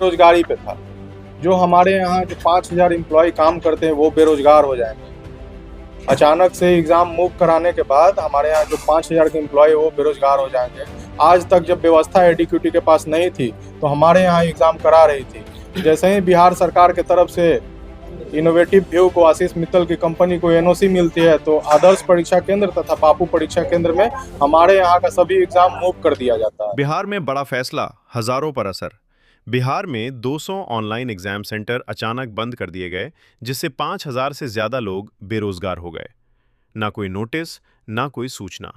बेरोजगारी पे था। जो हमारे यहाँ जो 5,000 एम्प्लॉय काम करते हैं वो बेरोजगार हो जाएंगे। अचानक से एग्जाम मूव कराने के बाद हमारे यहाँ जो 5,000 के एम्प्लॉय वो बेरोजगार हो जाएंगे। आज तक जब व्यवस्था एडीक्यूटी के पास नहीं थी तो हमारे यहाँ एग्जाम करा रही थी। जैसे ही बिहार सरकार की तरफ से इनोवेटिव व्यू को, आशीष मित्तल की कंपनी को एनओसी मिलती है तो आदर्श परीक्षा केंद्र तथा बापू परीक्षा केंद्र में हमारे यहाँ का सभी एग्जाम मूव कर दिया जाता है। बिहार में बड़ा फैसला, हजारों पर असर। बिहार में 200 ऑनलाइन एग्जाम सेंटर अचानक बंद कर दिए गए, जिससे 5,000 से ज्यादा लोग बेरोजगार हो गए। ना कोई नोटिस, ना कोई सूचना।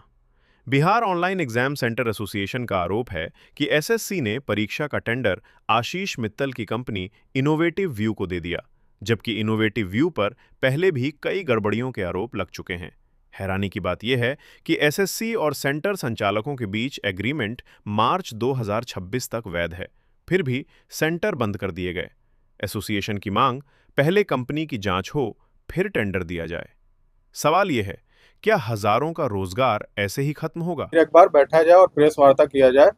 Bihar online exam centre association का आरोप है कि एसएससी ने परीक्षा का टेंडर आशीष मित्तल की कंपनी इनोवेटिव व्यू को दे दिया, जबकि इनोवेटिव व्यू पर पहले भी कई गड़बड़ियों के आरोप लग चुके हैं। हैरानी की बात यह है कि एसएससी और सेंटर संचालकों के बीच एग्रीमेंट मार्च 2026 तक वैध है, फिर भी सेंटर बंद कर दिए गए। एसोसिएशन की मांग, पहले कंपनी की जांच हो, फिर टेंडर दिया जाए। सवाल यह है, क्या हजारों का रोजगार ऐसे ही खत्म होगा? एक बार बैठा जाए और प्रेस वार्ता किया जाए।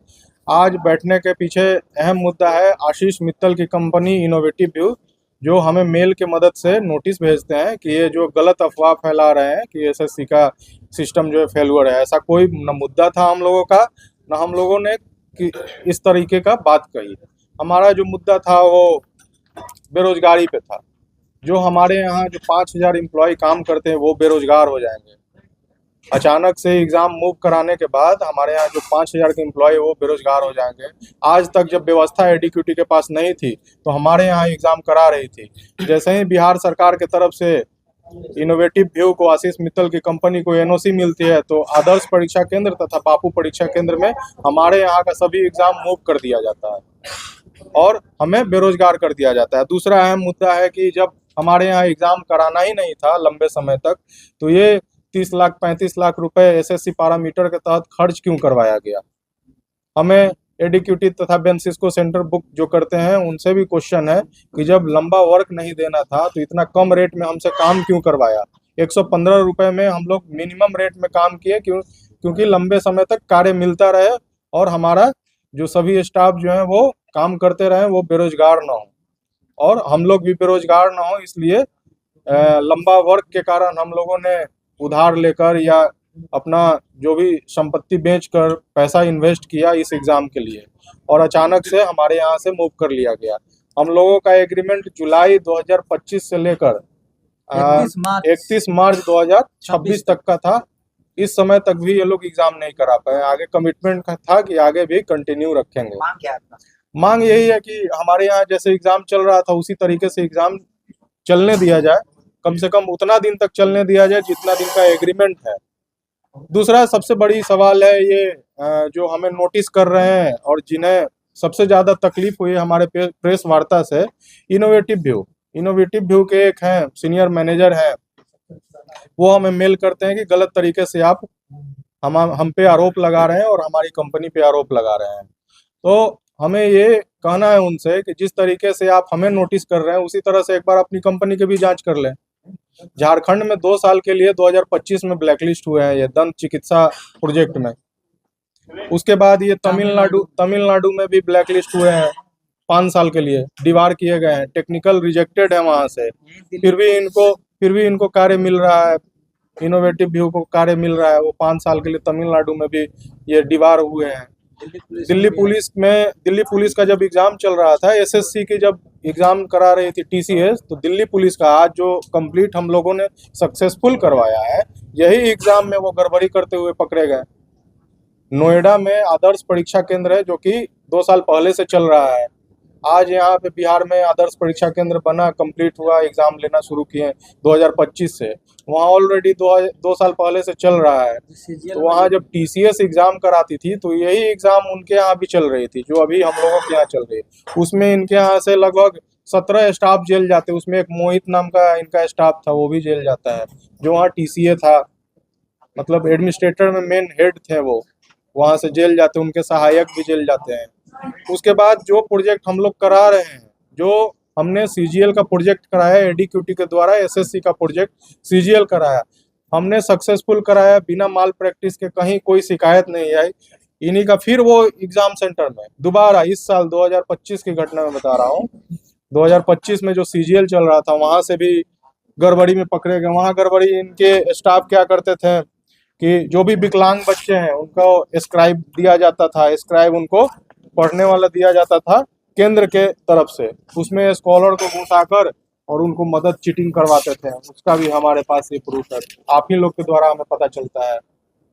आज बैठने के पीछे अहम मुद्दा है आशीष मित्तल की कंपनी इनोवेटिव व्यू, जो हमें मेल के मदद से नोटिस भेजते हैं कि ये जो गलत अफवाह फैला रहे हैं कि एसएससी का सिस्टम जो है फेलुअर है। ऐसा कोई न मुद्दा था हम लोगों का, न हम लोगों ने कि इस तरीके का बात कही। हमारा जो मुद्दा था वो बेरोजगारी पे था। जो हमारे यहाँ जो 5,000 एम्प्लॉय काम करते हैं वो बेरोजगार हो जाएंगे। अचानक से एग्जाम मूव कराने के बाद हमारे यहाँ जो 5,000 के एम्प्लॉय वो बेरोजगार हो जाएंगे। आज तक जब व्यवस्था एडीक्यूटी के पास नहीं थी तो हमारे यहाँ एग्जाम करा रही थी। जैसे ही बिहार सरकार की तरफ से इनोवेटिव व्यू को, आशीष मित्तल की कंपनी को एनओसी मिलती है तो आदर्श परीक्षा केंद्र तथा बापू परीक्षा केंद्र में हमारे यहाँ का सभी एग्जाम मूव कर दिया जाता है और हमें बेरोजगार कर दिया जाता है। दूसरा अहम मुद्दा है कि जब हमारे यहाँ एग्जाम कराना ही नहीं था लंबे समय तक, तो ये 30 लाख 35 लाख रुपए एसएससी पैरामीटर के तहत खर्च क्यों करवाया गया। हमें एडीक्यूटी तथा बेंसिस्को सेंटर बुक जो करते हैं उनसे भी क्वेश्चन है कि जब लंबा वर्क नहीं देना था तो इतना कम रेट में हमसे काम क्यों करवाया। 115 रुपए में हम लोग मिनिमम रेट में काम किए, क्योंकि लंबे समय तक कार्य मिलता रहे और हमारा जो सभी स्टाफ जो है वो काम करते रहे, वो बेरोजगार ना हो और हम लोग भी बेरोजगार ना हो। इसलिए लंबा वर्क के कारण हम लोगों ने उधार लेकर या अपना जो भी संपत्ति बेचकर पैसा इन्वेस्ट किया इस एग्जाम के लिए, और अचानक से हमारे यहाँ से मूव कर लिया गया। हम लोगों का एग्रीमेंट जुलाई 2025 से लेकर 31 मार्च 2026 तक का था। इस समय तक भी ये लोग एग्जाम नहीं करा पाए। आगे कमिटमेंट था कि आगे भी कंटिन्यू रखेंगे। मांग यही है कि हमारे यहाँ जैसे एग्जाम चल रहा था उसी तरीके से एग्जाम चलने दिया जाए, कम से कम उतना दिन तक चलने दिया जाए जितना दिन का एग्रीमेंट है। दूसरा सबसे बड़ी सवाल है ये जो हमें नोटिस कर रहे हैं और जिन्हें सबसे ज्यादा तकलीफ हुई हमारे प्रेस वार्ता से, इनोवेटिव व्यू के एक हैं सीनियर मैनेजर हैं, वो हमें मेल करते हैं कि गलत तरीके से आप हम पे आरोप लगा रहे हैं और हमारी कंपनी पे आरोप लगा रहे हैं। तो हमें ये कहना है उनसे कि जिस तरीके से आप हमें नोटिस कर रहे हैं उसी तरह से एक बार अपनी कंपनी की भी जांच कर लें। झारखंड में 2 साल के लिए 2025 में ब्लैकलिस्ट हुए हैं ये दंत चिकित्सा प्रोजेक्ट में। उसके बाद ये तमिलनाडु में भी ब्लैकलिस्ट हुए हैं 5 साल के लिए, डिबार किए गए हैं, टेक्निकल रिजेक्टेड है वहां से। फिर भी इनको कार्य मिल रहा है, इनोवेटिव व्यू को कार्य मिल रहा है। वो 5 साल के लिए तमिलनाडु में भी ये डिबार हुए हैं। दिल्ली पुलिस का जब एग्जाम चल रहा था, एसएससी की जब एग्जाम करा रही थी टीसीएस, तो दिल्ली पुलिस का आज जो कंप्लीट हम लोगों ने सक्सेसफुल करवाया है, यही एग्जाम में वो गड़बड़ी करते हुए पकड़े गए। नोएडा में आदर्श परीक्षा केंद्र है जो कि 2 साल पहले से चल रहा है। आज यहाँ पे बिहार में आदर्श परीक्षा केंद्र बना, कंप्लीट हुआ, एग्जाम लेना शुरू किए 2025 से। वहाँ ऑलरेडी 2 साल पहले से चल रहा है। तो वहाँ जब टीसीएस एग्जाम कराती थी तो यही एग्जाम उनके यहाँ भी चल रही थी जो अभी हम लोगों के यहाँ चल रही है। उसमें इनके यहाँ से लगभग 17 स्टाफ जेल जाते। उसमें एक मोहित नाम का इनका स्टाफ था, वो भी जेल जाता है। जो वहाँ टीसीए था, मतलब एडमिनिस्ट्रेटर में मेन हेड थे, वो वहाँ से जेल जाते। उनके सहायक भी जेल जाते हैं। उसके बाद जो प्रोजेक्ट हम लोग करा रहे हैं, जो हमने सीजीएल का प्रोजेक्ट कराया, एडीक्यूटी के द्वारा एसएससी का प्रोजेक्ट सीजीएल कराया, हमने सक्सेसफुल कराया, बिना माल प्रैक्टिस के कहीं कोई शिकायत नहीं आई। इन्हीं का फिर वो एग्जाम सेंटर में दोबारा इस साल 2025 की घटना में बता रहा हूँ, 2025 में जो सीजीएल चल रहा था वहां से भी गड़बड़ी में पकड़े गए। वहां गड़बड़ी, इनके स्टाफ क्या करते थे कि जो भी विकलांग बच्चे हैं उनको स्क्राइब दिया जाता था, स्क्राइब उनको पढ़ने वाला दिया जाता था केंद्र के तरफ से, उसमें स्कॉलर को घुसाकर और उनको मदद चीटिंग करवाते थे। उसका भी हमारे पास ये प्रूफ है, आप ही लोग के द्वारा हमें पता चलता है,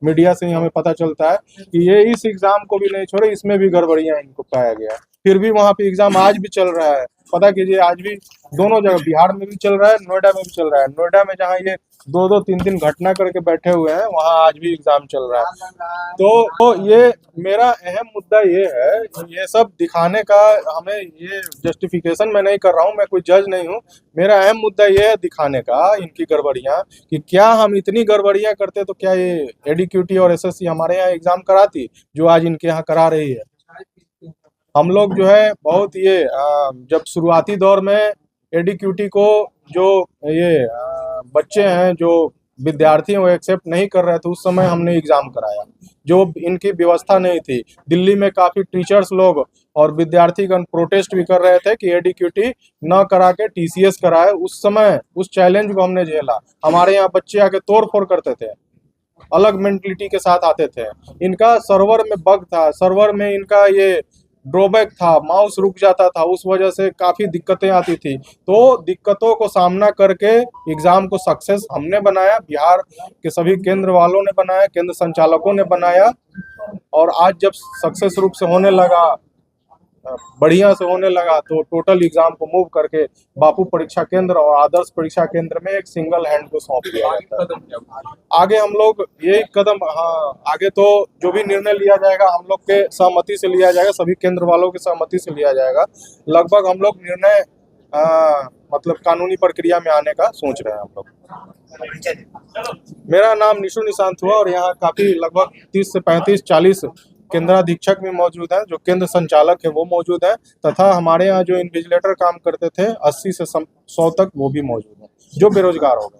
मीडिया से ही हमें पता चलता है कि ये इस एग्जाम को भी नहीं छोड़े, इसमें भी गड़बड़ियां इनको पाया गया है। फिर भी वहां पे एग्जाम आज भी चल रहा है, पता कीजिए, आज भी दोनों जगह, बिहार में भी चल रहा है, नोएडा में भी चल रहा है। नोएडा में जहाँ ये 2-2 3 दिन घटना करके बैठे हुए हैं, वहाँ आज भी एग्जाम चल रहा है। तो ये मेरा अहम मुद्दा ये है, ये सब दिखाने का, हमें ये जस्टिफिकेशन मैं नहीं कर रहा हूँ, मैं कोई जज नहीं हूँ, मेरा अहम मुद्दा ये है दिखाने का इनकी गड़बड़ियाँ, कि क्या हम इतनी गड़बड़ियाँ करते तो क्या ये एडीक्यूटी और एसएससी हमारे यहाँ एग्जाम कराती जो आज इनके यहाँ करा रही है। हम लोग जो है बहुत ये जब शुरुआती दौर में एडीक्यूटी को जो ये बच्चे हैं, जो विद्यार्थी हैं, वो एक्सेप्ट नहीं कर रहे थे, उस समय हमने एग्जाम कराया, जो इनकी व्यवस्था नहीं थी। दिल्ली में काफी टीचर्स लोग और विद्यार्थीगण प्रोटेस्ट भी कर रहे थे कि एडीक्यूटी न करा के टीसीएस कराए। उस समय उस चैलेंज को हमने झेला। हमारे यहाँ बच्चे आके तोड़ फोड़ करते थे, अलग मेंटलिटी के साथ आते थे। इनका सर्वर में बग था, सर्वर में इनका ये ड्रॉबैक था, माउस रुक जाता था, उस वजह से काफी दिक्कतें आती थी। तो दिक्कतों को सामना करके एग्जाम को सक्सेस हमने बनाया, बिहार के सभी केंद्र वालों ने बनाया, केंद्र संचालकों ने बनाया। और आज जब सक्सेस रूप से होने लगा, बढ़िया से होने लगा, तो टोटल एग्जाम को मूव करके बापू परीक्षा केंद्र और आदर्श परीक्षा केंद्र में एक सिंगल हैंड को सौंप दिया जाता है। आगे हम लोग यही कदम, हाँ, आगे तो जो भी निर्णय लिया जाएगा हम लोग के सहमति से लिया जाएगा, सभी केंद्र वालों की सहमति से लिया जाएगा। लगभग हम लोग निर्णय मतलब कानूनी प्रक्रिया में आने का सोच रहे हैं हम लोग। मेरा नाम निशु निशांत हुआ और यहाँ काफी लगभग 30 से 35-40 केंद्राधीक्षक भी मौजूद हैं, जो केंद्र संचालक है वो मौजूद है, तथा हमारे यहाँ जो इन्विजिलेटर काम करते थे 80 से 100 तक वो भी मौजूद हैं, जो बेरोजगार हो गए।